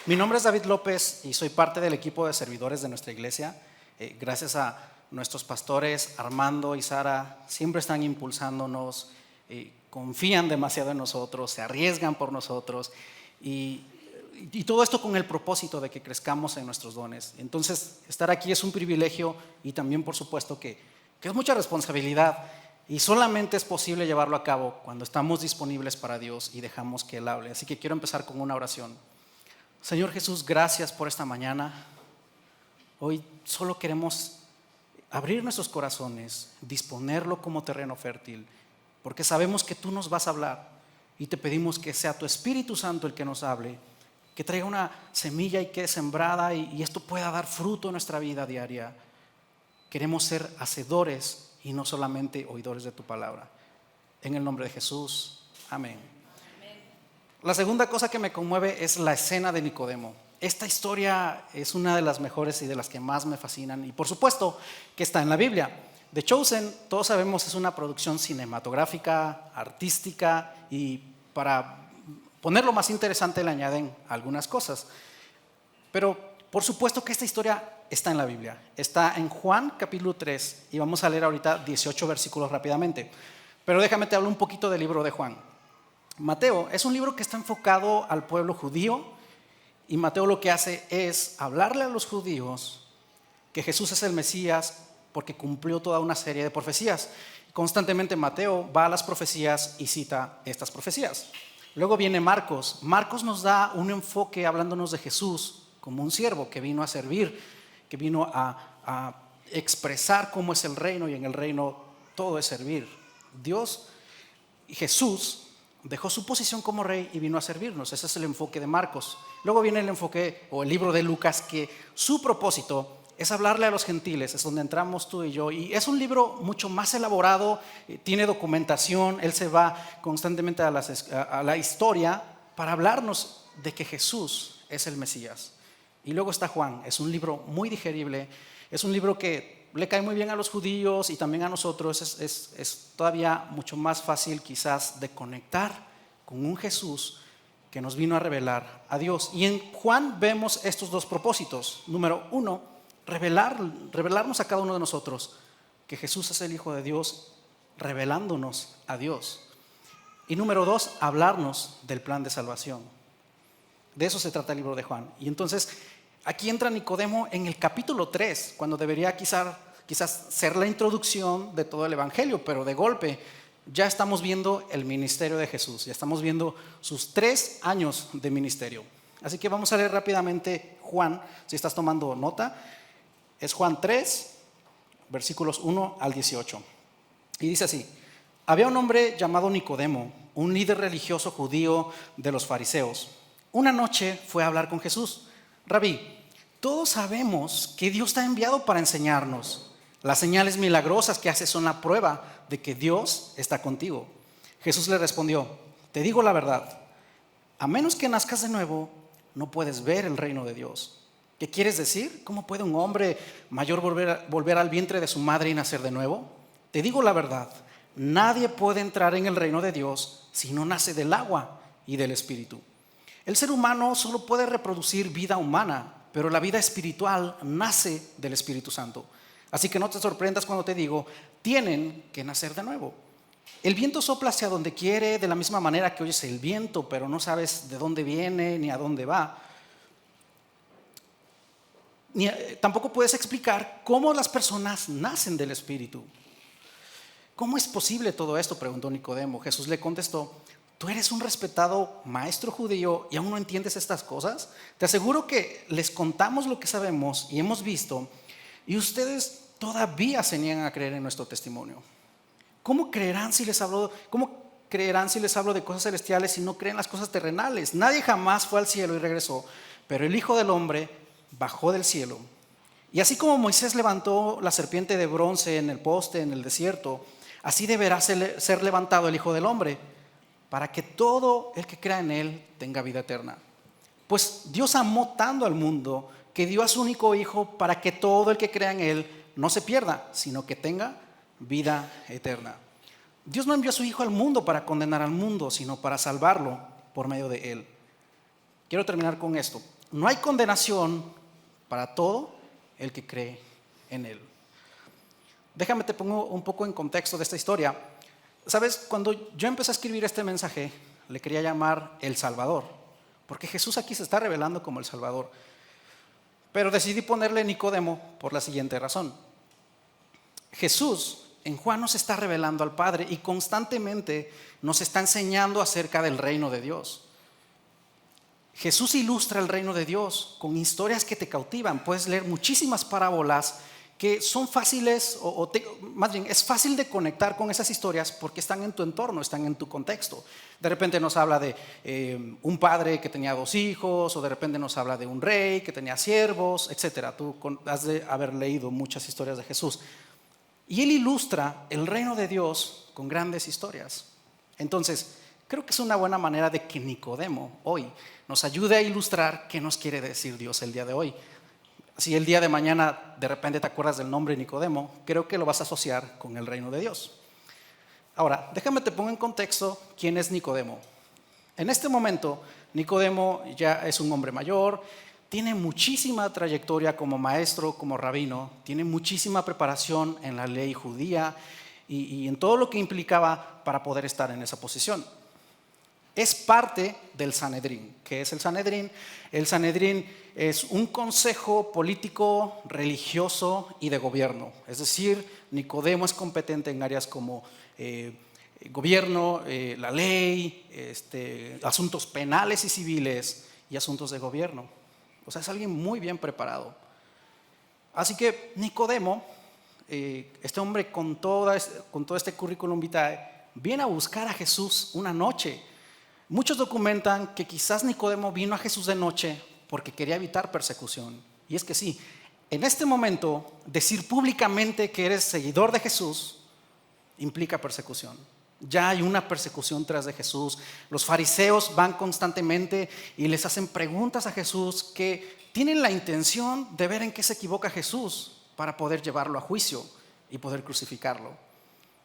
Mi nombre es David López y soy parte del equipo de servidores de nuestra iglesia. Gracias a nuestros pastores Armando y Sara, siempre están impulsándonos, confían demasiado en nosotros, se arriesgan por nosotros y todo esto con el propósito de que crezcamos en nuestros dones. Entonces, estar aquí es un privilegio y también, por supuesto, que es mucha responsabilidad y solamente es posible llevarlo a cabo cuando estamos disponibles para Dios y dejamos que Él hable. Así que quiero empezar con una oración. Señor Jesús, gracias por esta mañana. Hoy solo queremos abrir nuestros corazones, disponerlo como terreno fértil, porque sabemos que tú nos vas a hablar y te pedimos que sea tu Espíritu Santo el que nos hable, que traiga una semilla y quede sembrada y esto pueda dar fruto en nuestra vida diaria. Queremos ser hacedores y no solamente oidores de tu palabra. En el nombre de Jesús, amén. La segunda cosa que me conmueve es la escena de Nicodemo. Esta historia es una de las mejores y de las que más me fascinan y por supuesto que está en la Biblia. The Chosen, todos sabemos, es una producción cinematográfica, artística y para ponerlo más interesante le añaden algunas cosas. Pero por supuesto que esta historia está en la Biblia. Está en Juan capítulo 3 y vamos a leer ahorita 18 versículos rápidamente. Pero déjame te hablo un poquito del libro de Juan. Mateo es un libro que está enfocado al pueblo judío y Mateo lo que hace es hablarle a los judíos que Jesús es el Mesías porque cumplió toda una serie de profecías. Constantemente Mateo va a las profecías y cita estas profecías. Luego viene Marcos. Marcos nos da un enfoque hablándonos de Jesús como un siervo que vino a servir, que vino a expresar cómo es el reino y en el reino todo es servir. Dios y Jesús dejó su posición como rey y vino a servirnos. Ese es el enfoque de Marcos. Luego viene el enfoque o el libro de Lucas, que su propósito es hablarle a los gentiles, es donde entramos tú y yo, y es un libro mucho más elaborado, tiene documentación, él se va constantemente a la historia para hablarnos de que Jesús es el Mesías. Y luego está Juan, es un libro muy digerible, es un libro que le cae muy bien a los judíos y también a nosotros, es todavía mucho más fácil quizás de conectar con un Jesús que nos vino a revelar a Dios. Y en Juan vemos estos dos propósitos. Número uno, revelarnos a cada uno de nosotros que Jesús es el Hijo de Dios, revelándonos a Dios. Y número dos, hablarnos del plan de salvación. De eso se trata el libro de Juan. Y entonces aquí entra Nicodemo en el capítulo 3, cuando debería quizás ser la introducción de todo el evangelio, pero de golpe ya estamos viendo el ministerio de Jesús, ya estamos viendo sus 3 años de ministerio. Así que vamos a leer rápidamente Juan, si estás tomando nota. Es Juan 3, versículos 1 al 18. Y dice así: había un hombre llamado Nicodemo, un líder religioso judío de los fariseos. Una noche fue a hablar con Jesús. Rabí, todos sabemos que Dios te ha enviado para enseñarnos. Las señales milagrosas que haces son la prueba de que Dios está contigo. Jesús le respondió: te digo la verdad, a menos que nazcas de nuevo, no puedes ver el reino de Dios. ¿Qué quieres decir? ¿Cómo puede un hombre mayor volver al vientre de su madre y nacer de nuevo? Te digo la verdad, nadie puede entrar en el reino de Dios si no nace del agua y del Espíritu. El ser humano solo puede reproducir vida humana, pero la vida espiritual nace del Espíritu Santo. Así que no te sorprendas cuando te digo, tienen que nacer de nuevo. El viento sopla hacia donde quiere, de la misma manera que oyes el viento, pero no sabes de dónde viene ni a dónde va. Tampoco puedes explicar cómo las personas nacen del Espíritu. ¿Cómo es posible todo esto?, preguntó Nicodemo. Jesús le contestó: tú eres un respetado maestro judío y aún no entiendes estas cosas. Te aseguro que les contamos lo que sabemos y hemos visto y ustedes todavía se niegan a creer en nuestro testimonio. ¿Cómo creerán si les hablo de cosas celestiales si no creen las cosas terrenales? Nadie jamás fue al cielo y regresó, pero el Hijo del Hombre bajó del cielo. Y así como Moisés levantó la serpiente de bronce en el poste en el desierto, así deberá ser levantado el Hijo del Hombre, para que todo el que crea en él tenga vida eterna. Pues Dios amó tanto al mundo que dio a su único Hijo para que todo el que crea en él no se pierda, sino que tenga vida eterna. Dios no envió a su Hijo al mundo para condenar al mundo, sino para salvarlo por medio de él. Quiero terminar con esto. no hay condenación para todo el que cree en Él. Déjame te pongo un poco en contexto de esta historia. ¿Sabes? Cuando yo empecé a escribir este mensaje, le quería llamar El Salvador, porque Jesús aquí se está revelando como el Salvador. Pero decidí ponerle Nicodemo por la siguiente razón. Jesús en Juan nos está revelando al Padre y constantemente nos está enseñando acerca del reino de Dios. Jesús ilustra el reino de Dios con historias que te cautivan. Puedes leer muchísimas parábolas que son fáciles, más bien es fácil de conectar con esas historias porque están en tu entorno, están en tu contexto. De repente nos habla de un padre que tenía 2 hijos, o de repente nos habla de un rey que tenía siervos, etc. Tú has de haber leído muchas historias de Jesús. Y Él ilustra el reino de Dios con grandes historias. Entonces, creo que es una buena manera de que Nicodemo hoy nos ayude a ilustrar qué nos quiere decir Dios el día de hoy. Si el día de mañana de repente te acuerdas del nombre Nicodemo, creo que lo vas a asociar con el reino de Dios. Ahora, déjame te pongo en contexto quién es Nicodemo. En este momento, Nicodemo ya es un hombre mayor, tiene muchísima trayectoria como maestro, como rabino, tiene muchísima preparación en la ley judía y en todo lo que implicaba para poder estar en esa posición. Es parte del Sanedrín. ¿Qué es el Sanedrín? El Sanedrín es un consejo político, religioso y de gobierno. Es decir, Nicodemo es competente en áreas como gobierno, la ley, asuntos penales y civiles y asuntos de gobierno. O sea, es alguien muy bien preparado. Así que Nicodemo, este hombre con todo este currículum vitae, viene a buscar a Jesús una noche. Muchos documentan que quizás Nicodemo vino a Jesús de noche porque quería evitar persecución. Y es que sí, en este momento, decir públicamente que eres seguidor de Jesús implica persecución. Ya hay una persecución tras de Jesús. Los fariseos van constantemente y les hacen preguntas a Jesús que tienen la intención de ver en qué se equivoca Jesús para poder llevarlo a juicio y poder crucificarlo.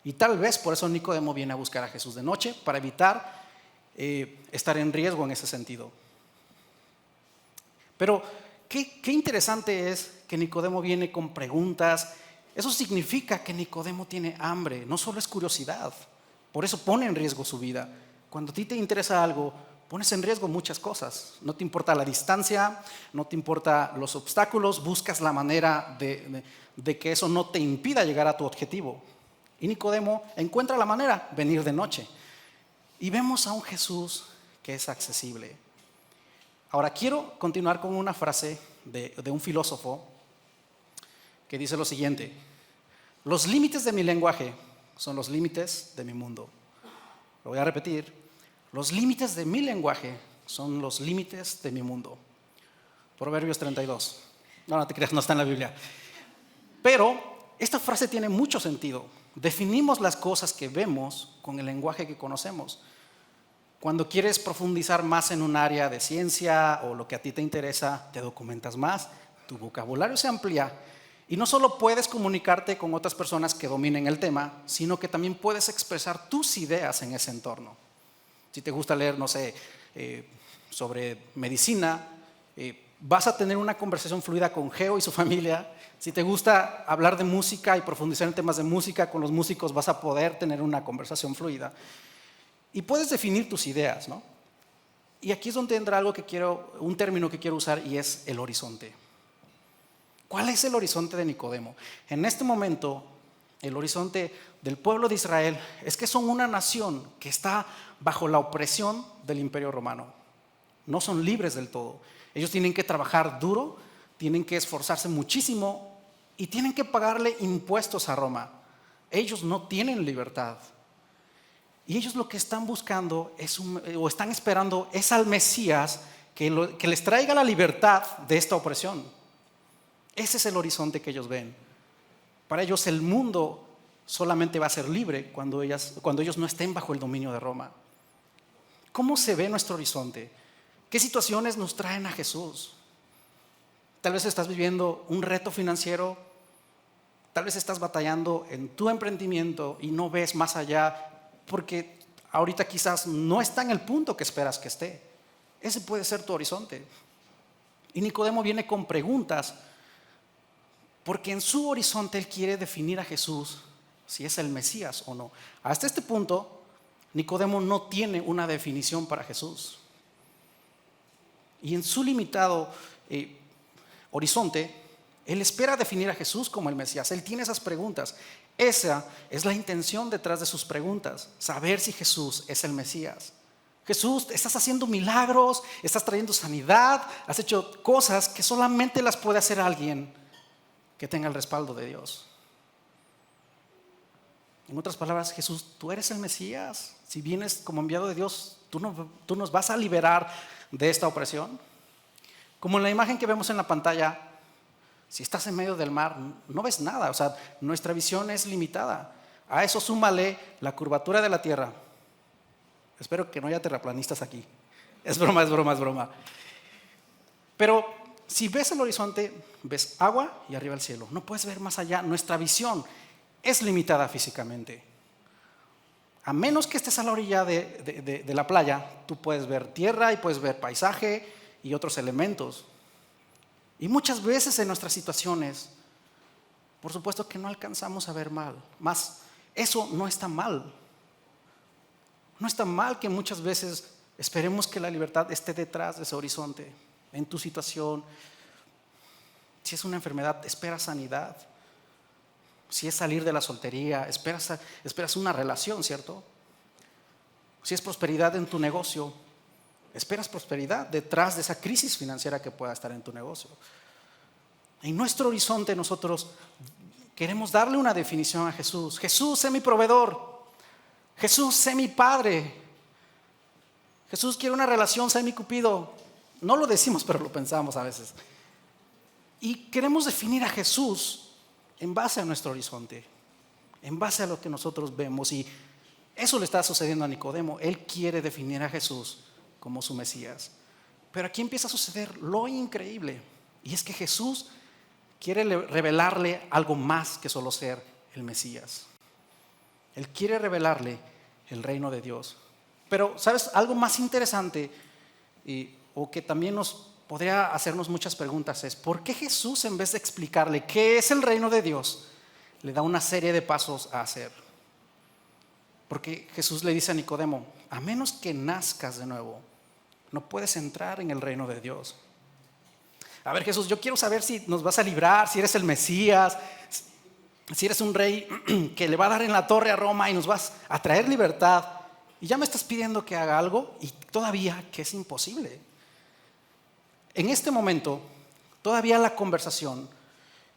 Y tal vez por eso Nicodemo viene a buscar a Jesús de noche, para evitar estar en riesgo en ese sentido. Pero qué interesante es que Nicodemo viene con preguntas. Eso significa que Nicodemo tiene hambre, no solo es curiosidad. Por eso pone en riesgo su vida. Cuando a ti te interesa algo, pones en riesgo muchas cosas. No te importa la distancia, no te importa los obstáculos, buscas la manera de que eso no te impida llegar a tu objetivo. Y Nicodemo encuentra la manera, venir de noche. Y vemos a un Jesús que es accesible. Ahora quiero continuar con una frase de un filósofo que dice lo siguiente: los límites de mi lenguaje son los límites de mi mundo. Lo voy a repetir: los límites de mi lenguaje son los límites de mi mundo. Proverbios 32. No te creas, no está en la Biblia. Pero esta frase tiene mucho sentido. Definimos las cosas que vemos con el lenguaje que conocemos. Cuando quieres profundizar más en un área de ciencia o lo que a ti te interesa, te documentas más, tu vocabulario se amplía y no solo puedes comunicarte con otras personas que dominen el tema, sino que también puedes expresar tus ideas en ese entorno. Si te gusta leer, no sé, sobre medicina, vas a tener una conversación fluida con Geo y su familia. Si te gusta hablar de música y profundizar en temas de música con los músicos, vas a poder tener una conversación fluida. Y puedes definir tus ideas, ¿no? Y aquí es donde entra un término que quiero usar, y es el horizonte. ¿Cuál es el horizonte de Nicodemo? En este momento, el horizonte del pueblo de Israel es que son una nación que está bajo la opresión del Imperio Romano. No son libres del todo. Ellos tienen que trabajar duro, tienen que esforzarse muchísimo y tienen que pagarle impuestos a Roma. Ellos no tienen libertad. Y ellos lo que están buscando o están esperando es al Mesías que les traiga la libertad de esta opresión. Ese es el horizonte que ellos ven. Para ellos el mundo solamente va a ser libre cuando ellos no estén bajo el dominio de Roma. ¿Cómo se ve nuestro horizonte? ¿Qué situaciones nos traen a Jesús? Tal vez estás viviendo un reto financiero, tal vez estás batallando en tu emprendimiento y no ves más allá porque ahorita quizás no está en el punto que esperas que esté. Ese puede ser tu horizonte. Y Nicodemo viene con preguntas, porque en su horizonte él quiere definir a Jesús si es el Mesías o no. Hasta este punto, Nicodemo no tiene una definición para Jesús. Y en su limitado horizonte, él espera definir a Jesús como el Mesías. Él tiene esas preguntas. Esa es la intención detrás de sus preguntas, saber si Jesús es el Mesías. Jesús, estás haciendo milagros, estás trayendo sanidad, has hecho cosas que solamente las puede hacer alguien que tenga el respaldo de Dios. En otras palabras, Jesús, tú eres el Mesías. Si vienes como enviado de Dios, tú nos vas a liberar de esta opresión. Como en la imagen que vemos en la pantalla, si estás en medio del mar, no ves nada. O sea, nuestra visión es limitada. A eso súmale la curvatura de la tierra. Espero que no haya terraplanistas aquí. Es broma, es broma, es broma. Pero si ves el horizonte, ves agua y arriba el cielo. No puedes ver más allá. Nuestra visión es limitada físicamente. A menos que estés a la orilla de la playa, tú puedes ver tierra y puedes ver paisaje y otros elementos. Y muchas veces en nuestras situaciones, por supuesto que no alcanzamos a ver más. Eso no está mal. No está mal que muchas veces esperemos que la libertad esté detrás de ese horizonte. En tu situación, si es una enfermedad, espera sanidad. Si es salir de la soltería, esperas una relación, ¿cierto? Si es prosperidad en tu negocio, esperas prosperidad detrás de esa crisis financiera que pueda estar en tu negocio. En nuestro horizonte nosotros queremos darle una definición a Jesús. Jesús, sé mi proveedor. Jesús, sé mi padre. Jesús, quiero una relación, sé mi cupido. No lo decimos, pero lo pensamos a veces. Y queremos definir a Jesús en base a nuestro horizonte, en base a lo que nosotros vemos. Y eso le está sucediendo a Nicodemo. Él quiere definir a Jesús como su Mesías. Pero aquí empieza a suceder lo increíble. Y es que Jesús quiere revelarle algo más que solo ser el Mesías. Él quiere revelarle el reino de Dios. Pero, ¿sabes? Algo más interesante o que también nos podría hacernos muchas preguntas es: ¿por qué Jesús, en vez de explicarle qué es el reino de Dios, le da una serie de pasos a hacer? Porque Jesús le dice a Nicodemo: a menos que nazcas de nuevo, no puedes entrar en el reino de Dios. A ver, Jesús, yo quiero saber si nos vas a librar, si eres el Mesías, si eres un rey que le va a dar en la torre a Roma y nos vas a traer libertad. Y ya me estás pidiendo que haga algo y todavía que es imposible. En este momento, todavía la conversación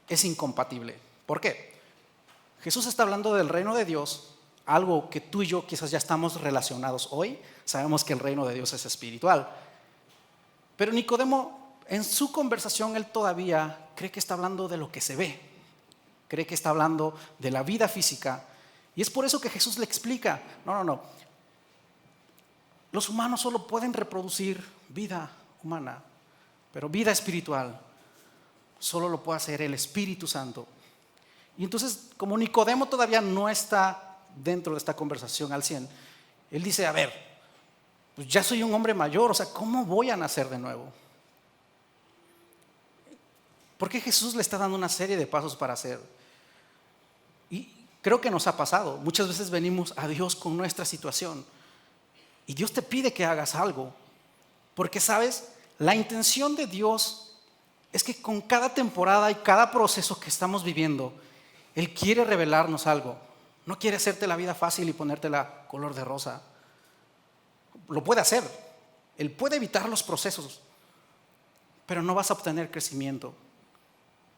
es incompatible. ¿Por qué? Jesús está hablando del reino de Dios, algo que tú y yo quizás ya estamos relacionados hoy. Sabemos que el reino de Dios es espiritual. Pero Nicodemo, en su conversación, él todavía cree que está hablando de lo que se ve. Cree que está hablando de la vida física. Y es por eso que Jesús le explica: no. Los humanos solo pueden reproducir vida humana, pero vida espiritual solo lo puede hacer el Espíritu Santo. Y entonces, como Nicodemo todavía no está dentro de esta conversación al 100, él dice: a ver, pues ya soy un hombre mayor, o sea, ¿cómo voy a nacer de nuevo? Porque Jesús le está dando una serie de pasos para hacer. Y creo que nos ha pasado. Muchas veces venimos a Dios con nuestra situación y Dios te pide que hagas algo. Porque, ¿sabes? La intención de Dios es que con cada temporada y cada proceso que estamos viviendo, Él quiere revelarnos algo. No quiere hacerte la vida fácil y ponértela color de rosa. Lo puede hacer. Él puede evitar los procesos, pero no vas a obtener crecimiento.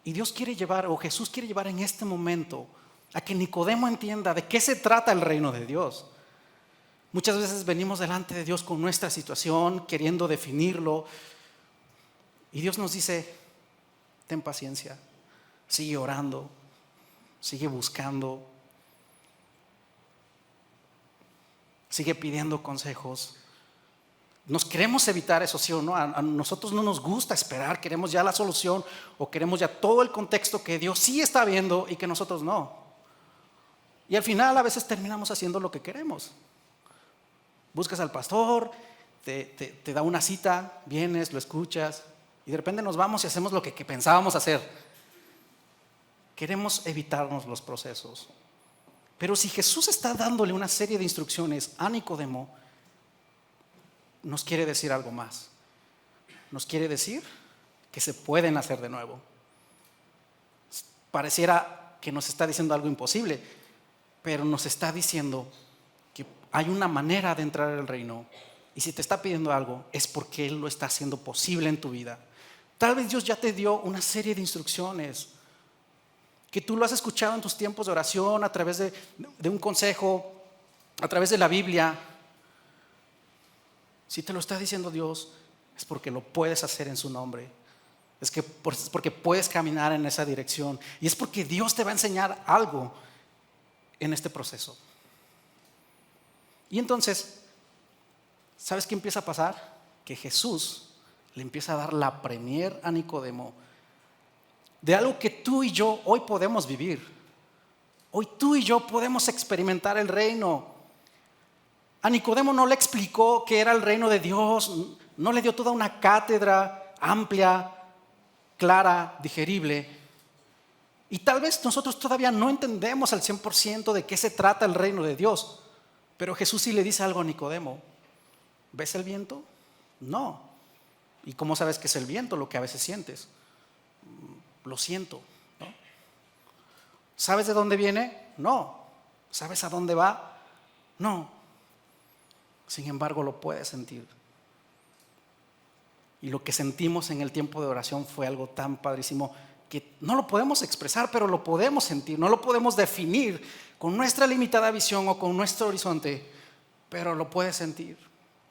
Y Dios quiere llevar, o Jesús quiere llevar en este momento, a que Nicodemo entienda de qué se trata el reino de Dios. Muchas veces venimos delante de Dios con nuestra situación, queriendo definirlo. Y Dios nos dice: ten paciencia, sigue orando, sigue buscando, sigue pidiendo consejos. Nos queremos evitar eso, sí o no. A nosotros no nos gusta esperar, queremos ya la solución o queremos ya todo el contexto que Dios sí está viendo y que nosotros no. Y al final a veces terminamos haciendo lo que queremos. Buscas al pastor, te da una cita, vienes, lo escuchas y de repente nos vamos y hacemos lo que pensábamos hacer. Queremos evitarnos los procesos. Pero si Jesús está dándole una serie de instrucciones a Nicodemo, nos quiere decir algo más. Nos quiere decir que se pueden hacer de nuevo. Pareciera que nos está diciendo algo imposible, pero nos está diciendo que hay una manera de entrar al reino. Y si te está pidiendo algo, es porque Él lo está haciendo posible en tu vida. Tal vez Dios ya te dio una serie de instrucciones que tú lo has escuchado en tus tiempos de oración, a través de un consejo, a través de la Biblia. Si te lo está diciendo Dios, es porque lo puedes hacer en su nombre. Es porque puedes caminar en esa dirección. Y es porque Dios te va a enseñar algo en este proceso. Y entonces, ¿sabes qué empieza a pasar? Que Jesús le empieza a dar la premier a Nicodemo de algo que tú y yo hoy podemos vivir. Hoy tú y yo podemos experimentar el reino. A Nicodemo no le explicó qué era el reino de Dios, no le dio toda una cátedra amplia, clara, digerible. Y tal vez nosotros todavía no entendemos al 100% de qué se trata el reino de Dios. Pero Jesús sí le dice algo a Nicodemo. ¿Ves el viento? No. ¿Y cómo sabes que es el viento? Lo que a veces sientes. Lo siento, ¿no? ¿Sabes de dónde viene? No. ¿Sabes a dónde va? No. Sin embargo, lo puedes sentir. Y lo que sentimos en el tiempo de oración fue algo tan padrísimo que no lo podemos expresar, pero lo podemos sentir. No lo podemos definir con nuestra limitada visión o con nuestro horizonte, pero lo puedes sentir.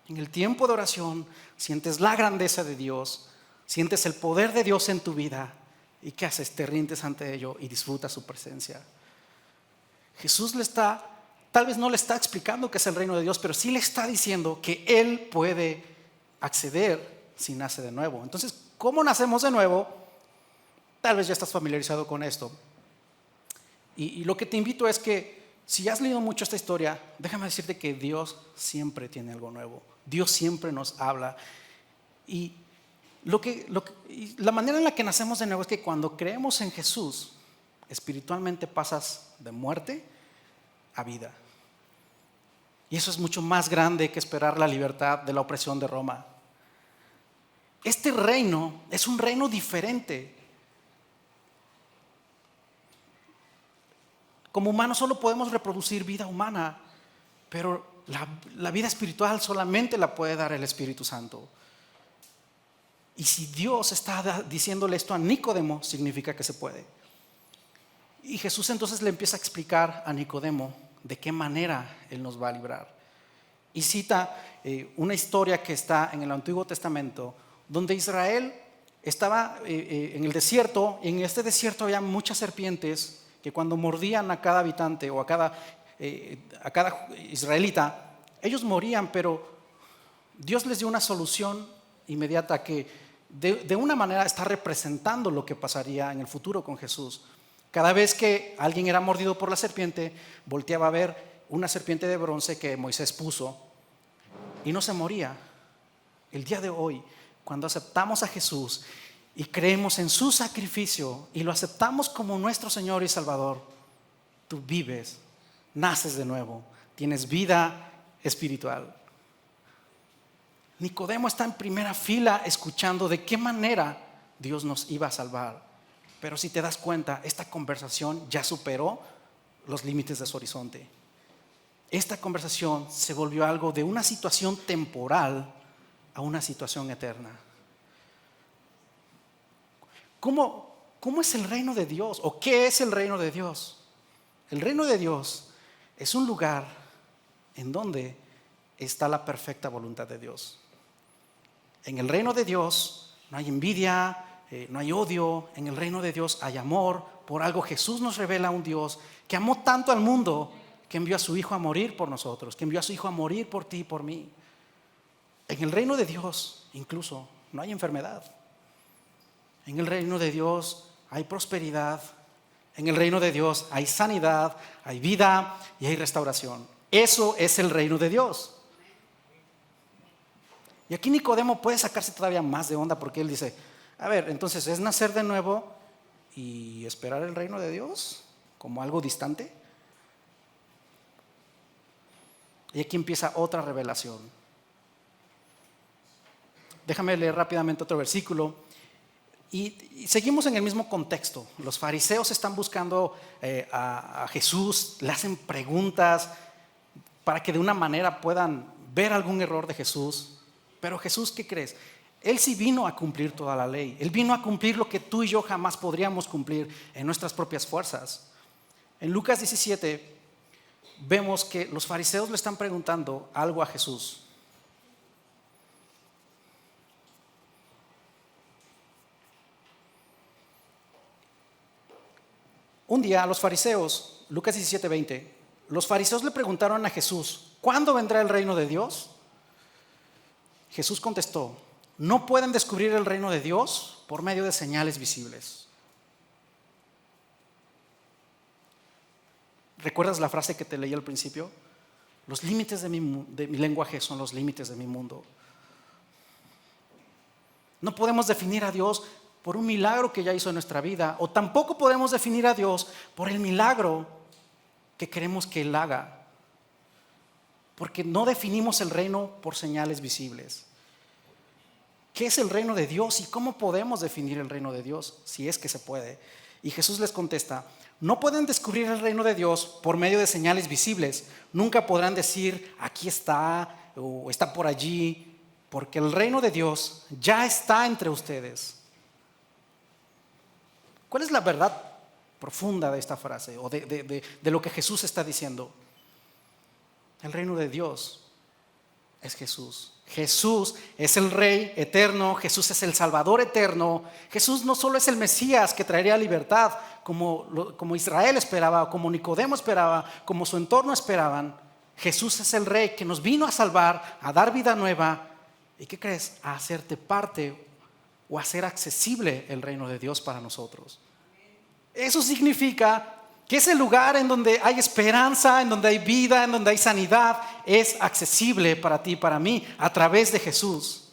En el tiempo de oración sientes la grandeza de Dios, sientes el poder de Dios en tu vida. ¿Y qué haces? Te rindes ante ello y disfrutas su presencia. Jesús tal vez no le está explicando qué es el reino de Dios, pero sí le está diciendo que Él puede acceder si nace de nuevo. Entonces, ¿cómo nacemos de nuevo? Tal vez ya estás familiarizado con esto. Y lo que te invito es que, si has leído mucho esta historia, déjame decirte que Dios siempre tiene algo nuevo. Dios siempre nos habla. Y la manera en la que nacemos de nuevo es que cuando creemos en Jesús, espiritualmente pasas de muerte a vida. Y eso es mucho más grande que esperar la libertad de la opresión de Roma. Este reino es un reino diferente. Como humanos solo podemos reproducir vida humana, pero la vida espiritual solamente la puede dar el Espíritu Santo. Y si Dios está diciéndole esto a Nicodemo, significa que se puede. Y Jesús entonces le empieza a explicar a Nicodemo de qué manera Él nos va a librar. Y cita una historia que está en el Antiguo Testamento, donde Israel estaba en el desierto, y en este desierto había muchas serpientes que cuando mordían a cada habitante o a cada israelita, ellos morían, pero Dios les dio una solución inmediata que de una manera está representando lo que pasaría en el futuro con Jesús. Cada vez que alguien era mordido por la serpiente, volteaba a ver una serpiente de bronce que Moisés puso y no se moría. El día de hoy, cuando aceptamos a Jesús y creemos en su sacrificio y lo aceptamos como nuestro Señor y Salvador, tú vives, naces de nuevo, tienes vida espiritual. Nicodemo está en primera fila escuchando de qué manera Dios nos iba a salvar. Pero si te das cuenta, esta conversación ya superó los límites de su horizonte. Esta conversación se volvió algo de una situación temporal a una situación eterna. ¿Cómo es el reino de Dios? ¿O qué es el reino de Dios? El reino de Dios es un lugar en donde está la perfecta voluntad de Dios. En el reino de Dios no hay envidia, no hay odio. En el reino de Dios hay amor. Por algo Jesús nos revela a un Dios que amó tanto al mundo que envió a su Hijo a morir por nosotros, que envió a su Hijo a morir por ti y por mí. En el reino de Dios incluso no hay enfermedad. En el reino de Dios hay prosperidad. En el reino de Dios hay sanidad, hay vida y hay restauración. Eso es el reino de Dios. Y aquí Nicodemo puede sacarse todavía más de onda porque él dice, A ver, entonces, ¿es nacer de nuevo y esperar el reino de Dios como algo distante? Y aquí empieza otra revelación. Déjame leer rápidamente otro versículo. Y seguimos en el mismo contexto. Los fariseos están buscando a Jesús, le hacen preguntas para que de una manera puedan ver algún error de Jesús. Pero Jesús, ¿qué crees? Él sí vino a cumplir toda la ley. Él vino a cumplir lo que tú y yo jamás podríamos cumplir en nuestras propias fuerzas. En Lucas 17 vemos que los fariseos le están preguntando algo a Jesús. Un día a los fariseos, Lucas 17:20, los fariseos le preguntaron a Jesús: ¿cuándo vendrá el reino de Dios? Jesús contestó: no pueden descubrir el reino de Dios por medio de señales visibles. ¿Recuerdas la frase que te leí al principio? Los límites de mi lenguaje son los límites de mi mundo. No podemos definir a Dios por un milagro que ya hizo en nuestra vida, o tampoco podemos definir a Dios por el milagro que queremos que Él haga, porque no definimos el reino por señales visibles. ¿Qué es el reino de Dios y cómo podemos definir el reino de Dios? Si es que se puede. Y Jesús les contesta: no pueden descubrir el reino de Dios por medio de señales visibles. Nunca podrán decir aquí está o está por allí, porque el reino de Dios ya está entre ustedes. ¿Cuál es la verdad profunda de esta frase o de lo que Jesús está diciendo? El reino de Dios es Jesús. Jesús es el Rey eterno, Jesús es el Salvador eterno. Jesús no solo es el Mesías que traería libertad como Israel esperaba, como Nicodemo esperaba, como su entorno esperaban. Jesús es el Rey que nos vino a salvar, a dar vida nueva. ¿Y qué crees? A hacerte parte o hacer accesible el reino de Dios para nosotros. Eso significa que ese lugar en donde hay esperanza, en donde hay vida, en donde hay sanidad, es accesible para ti y para mí a través de Jesús.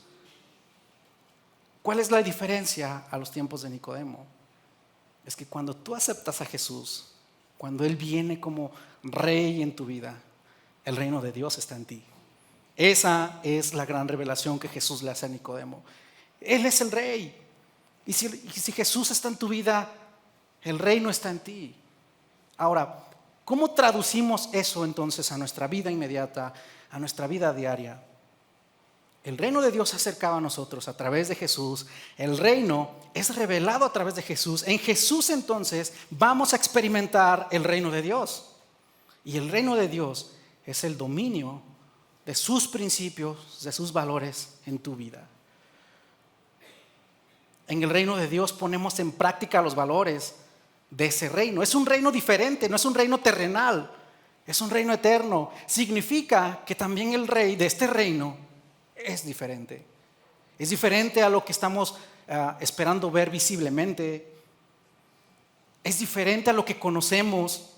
¿Cuál es la diferencia a los tiempos de Nicodemo? Es que cuando tú aceptas a Jesús, cuando Él viene como Rey en tu vida, el reino de Dios está en ti. Esa es la gran revelación que Jesús le hace a Nicodemo. Él es el Rey. Y si Jesús está en tu vida, el reino está en ti. Ahora, ¿cómo traducimos eso entonces a nuestra vida inmediata, a nuestra vida diaria? El reino de Dios se ha acercado a nosotros a través de Jesús. El reino es revelado a través de Jesús. En Jesús entonces vamos a experimentar el reino de Dios. Y el reino de Dios es el dominio de sus principios, de sus valores en tu vida. En el reino de Dios ponemos en práctica los valores de ese reino. Es un reino diferente, no es un reino terrenal, es un reino eterno. Significa que también el rey de este reino es diferente. Es diferente a lo que estamos esperando ver visiblemente. Es diferente a lo que conocemos.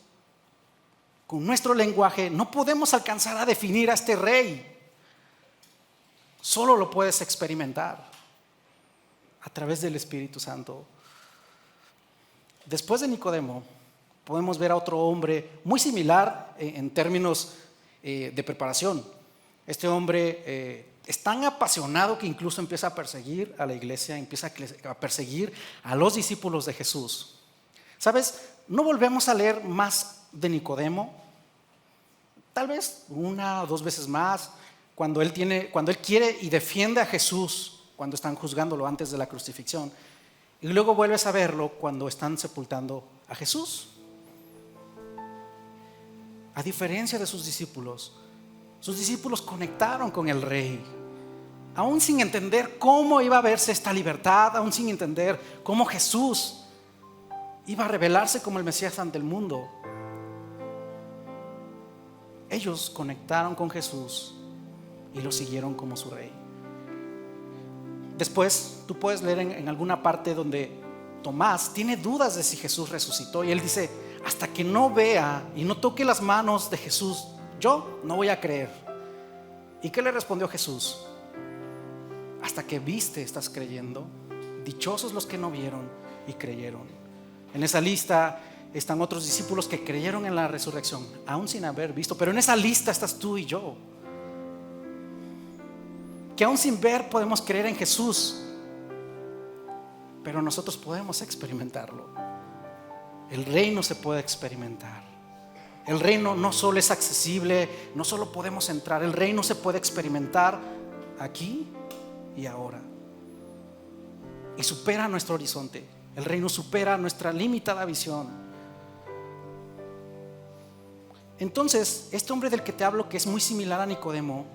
Con nuestro lenguaje no podemos alcanzar a definir a este rey. Solo lo puedes experimentar a través del Espíritu Santo. Después de Nicodemo, podemos ver a otro hombre muy similar en términos de preparación. Este hombre es tan apasionado que incluso empieza a perseguir a la iglesia, empieza a perseguir a los discípulos de Jesús. ¿Sabes? No volvemos a leer más de Nicodemo. Tal vez una o dos veces más, cuando él quiere y defiende a Jesús cuando están juzgándolo antes de la crucifixión. Y luego vuelves a verlo cuando están sepultando a Jesús. A diferencia de sus discípulos conectaron con el Rey. Aún sin entender cómo iba a verse esta libertad, aún sin entender cómo Jesús iba a revelarse como el Mesías ante el mundo, ellos conectaron con Jesús y lo siguieron como su Rey. Después tú puedes leer en alguna parte donde Tomás tiene dudas de si Jesús resucitó y él dice: hasta que no vea y no toque las manos de Jesús, yo no voy a creer. ¿Y qué le respondió Jesús? Hasta que viste estás creyendo. dichosos los que no vieron y creyeron. En esa lista están otros discípulos que creyeron en la resurrección, aún sin haber visto. Pero en esa lista estás tú y yo, que aún sin ver podemos creer en Jesús, pero nosotros podemos experimentarlo. El reino se puede experimentar. El reino no solo es accesible, no solo podemos entrar, el reino se puede experimentar aquí y ahora. Y supera nuestro horizonte. El reino supera nuestra limitada visión. Entonces, este hombre del que te hablo, que es muy similar a Nicodemo,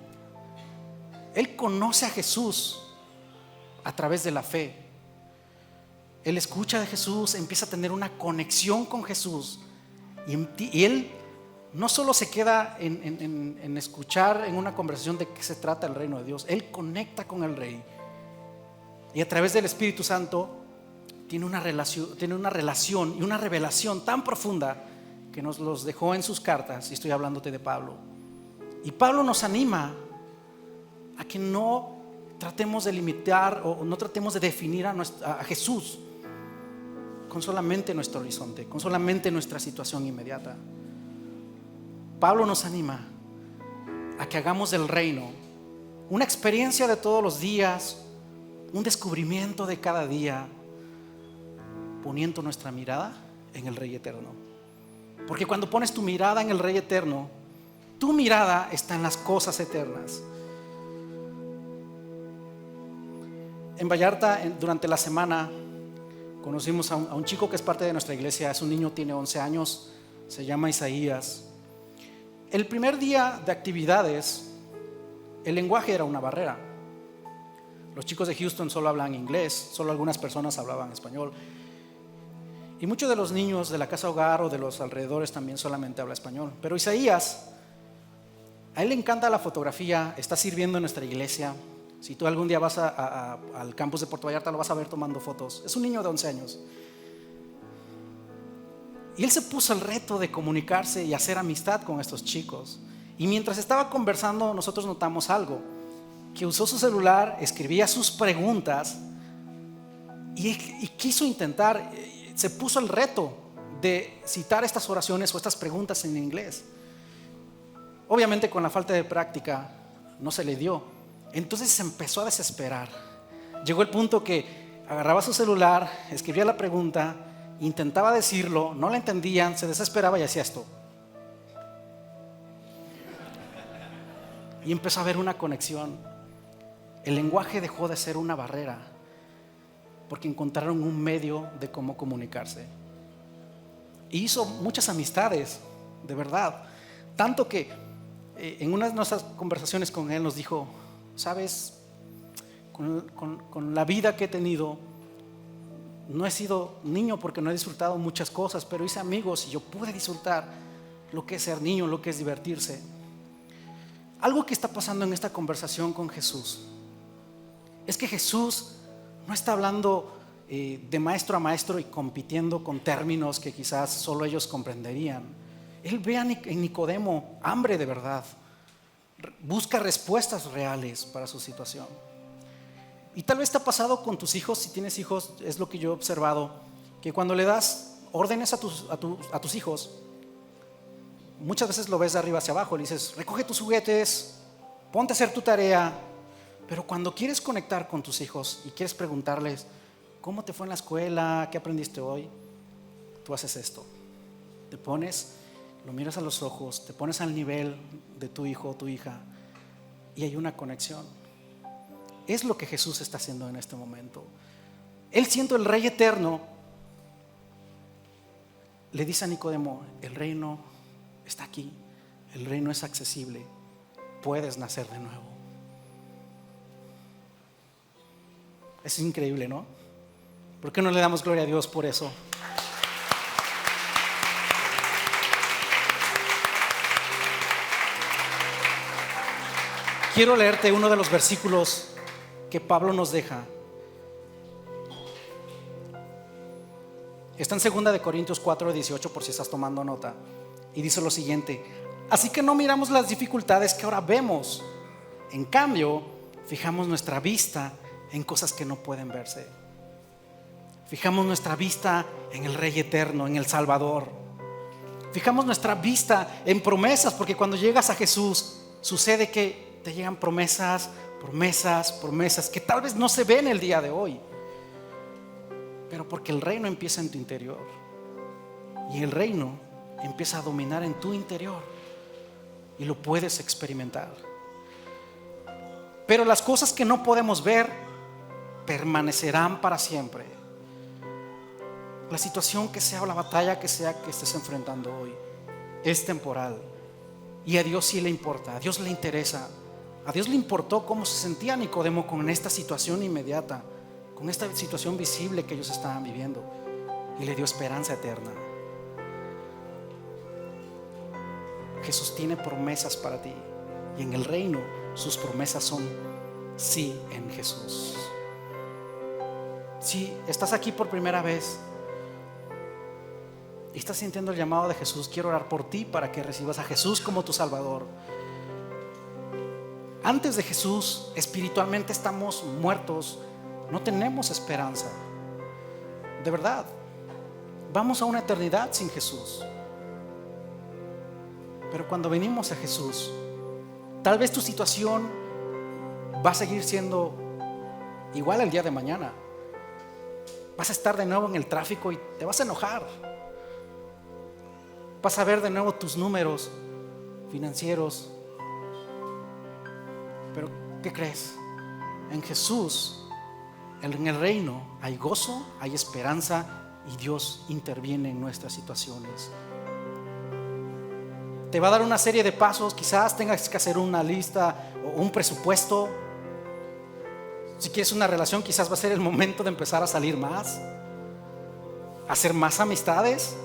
él conoce a Jesús a través de la fe. Él escucha de Jesús, empieza a tener una conexión con Jesús. Y él no solo se queda en escuchar en una conversación de qué se trata el reino de Dios. Él conecta con el Rey. Y a través del Espíritu Santo tiene una relación y una revelación tan profunda que nos los dejó en sus cartas. Y estoy hablándote de Pablo. Y Pablo nos anima a que no tratemos de limitar o no tratemos de definir a Jesús con solamente nuestro horizonte, con solamente nuestra situación inmediata. Pablo nos anima a que hagamos del reino una experiencia de todos los días, un descubrimiento de cada día, poniendo nuestra mirada en el Rey eterno. Porque cuando pones tu mirada en el Rey eterno, tu mirada está en las cosas eternas. En Vallarta, durante la semana, conocimos a un chico que es parte de nuestra iglesia. Es un niño, tiene 11 años, se llama Isaías. El primer día de actividades, el lenguaje era una barrera. Los chicos de Houston solo hablan inglés, solo algunas personas hablaban español. Y muchos de los niños de la casa hogar o de los alrededores también solamente hablan español. Pero Isaías, a él le encanta la fotografía, está sirviendo en nuestra iglesia. Si tú algún día vas al campus de Puerto Vallarta, lo vas a ver tomando fotos. Es un niño de 11 años. Y él se puso el reto de comunicarse y hacer amistad con estos chicos. Y mientras estaba conversando, nosotros notamos algo. Que usó su celular, escribía sus preguntas y quiso intentar, se puso el reto de citar estas oraciones o estas preguntas en inglés. Obviamente con la falta de práctica no se le dio. Entonces se empezó a desesperar. Llegó el punto que agarraba su celular, escribía la pregunta, intentaba decirlo, no la entendían, se desesperaba y hacía esto. Y empezó a haber una conexión. El lenguaje dejó de ser una barrera porque encontraron un medio de cómo comunicarse. Y hizo muchas amistades, de verdad. Tanto que en una de nuestras conversaciones con él nos dijo: sabes, con la vida que he tenido, no he sido niño porque no he disfrutado muchas cosas, pero hice amigos y yo pude disfrutar lo que es ser niño, lo que es divertirse. Algo que está pasando en esta conversación con Jesús es que Jesús no está hablando de maestro a maestro y compitiendo con términos que quizás solo ellos comprenderían. Él ve en Nicodemo hambre de verdad, busca respuestas reales para su situación. Y tal vez te ha pasado con tus hijos. Si tienes hijos, es lo que yo he observado, que cuando le das órdenes a tus hijos, muchas veces lo ves de arriba hacia abajo. Le dices: recoge tus juguetes, ponte a hacer tu tarea. Pero cuando quieres conectar con tus hijos y quieres preguntarles: ¿cómo te fue en la escuela? ¿Qué aprendiste hoy? Tú haces esto. Te pones, lo miras a los ojos, te pones al nivel de tu hijo o tu hija y hay una conexión. Es lo que Jesús está haciendo en este momento. Él, siendo el Rey eterno, le dice a Nicodemo: el reino está aquí, el reino es accesible, puedes nacer de nuevo. Es increíble, ¿no? ¿Por qué no le damos gloria a Dios por eso? Quiero leerte uno de los versículos que Pablo nos deja. Está en 2 Corintios 4:18, por si estás tomando nota. Y dice lo siguiente: así que no miramos las dificultades que ahora vemos, en cambio fijamos nuestra vista en cosas que no pueden verse. Fijamos nuestra vista en el Rey eterno, en el Salvador. Fijamos nuestra vista en promesas, porque cuando llegas a Jesús sucede que te llegan promesas, promesas, promesas que tal vez no se ven el día de hoy, pero porque el reino empieza en tu interior y el reino empieza a dominar en tu interior y lo puedes experimentar. Pero las cosas que no podemos ver permanecerán para siempre. La situación que sea o la batalla que sea que estés enfrentando hoy es temporal, y a Dios sí le importa, a Dios le interesa. A Dios le importó cómo se sentía Nicodemo con esta situación inmediata, con esta situación visible que ellos estaban viviendo, y le dio esperanza eterna. Jesús tiene promesas para ti, y en el reino sus promesas son sí en Jesús. Si estás aquí por primera vez y estás sintiendo el llamado de Jesús, quiero orar por ti para que recibas a Jesús como tu Salvador. Antes de Jesús, espiritualmente estamos muertos, no tenemos esperanza. De verdad, vamos a una eternidad sin Jesús. Pero cuando venimos a Jesús, tal vez tu situación va a seguir siendo igual el día de mañana. Vas a estar de nuevo en el tráfico y te vas a enojar. Vas a ver de nuevo tus números financieros. Pero ¿qué crees? En Jesús, en el reino, hay gozo, hay esperanza, y Dios interviene en nuestras situaciones. Te va a dar una serie de pasos. Quizás tengas que hacer una lista o un presupuesto. Si quieres una relación, quizás va a ser el momento de empezar a salir más, a hacer más amistades.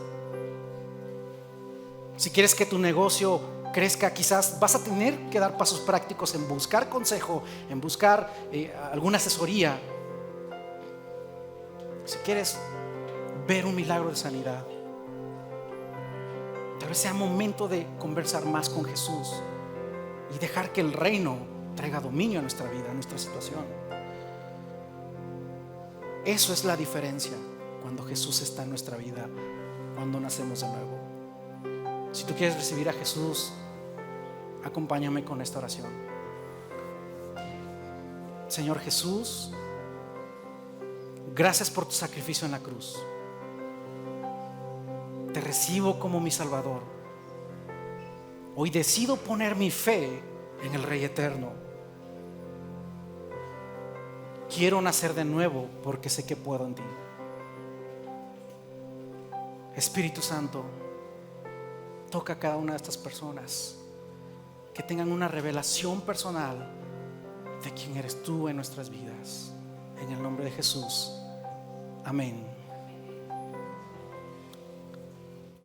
Si quieres que tu negocio crezca, quizás vas a tener que dar pasos prácticos en buscar consejo, en buscar alguna asesoría. Si quieres ver un milagro de sanidad, tal vez sea momento de conversar más con Jesús y dejar que el reino traiga dominio a nuestra vida, a nuestra situación. Eso es la diferencia cuando Jesús está en nuestra vida, cuando nacemos de nuevo. Si tú quieres recibir a Jesús, acompáñame con esta oración. Señor Jesús, gracias por tu sacrificio en la cruz. Te recibo como mi Salvador. Hoy decido poner mi fe en el Rey eterno. Quiero nacer de nuevo porque sé que puedo en ti. Espíritu Santo, toca a cada una de estas personas, que tengan una revelación personal de quién eres tú en nuestras vidas. En el nombre de Jesús. Amén.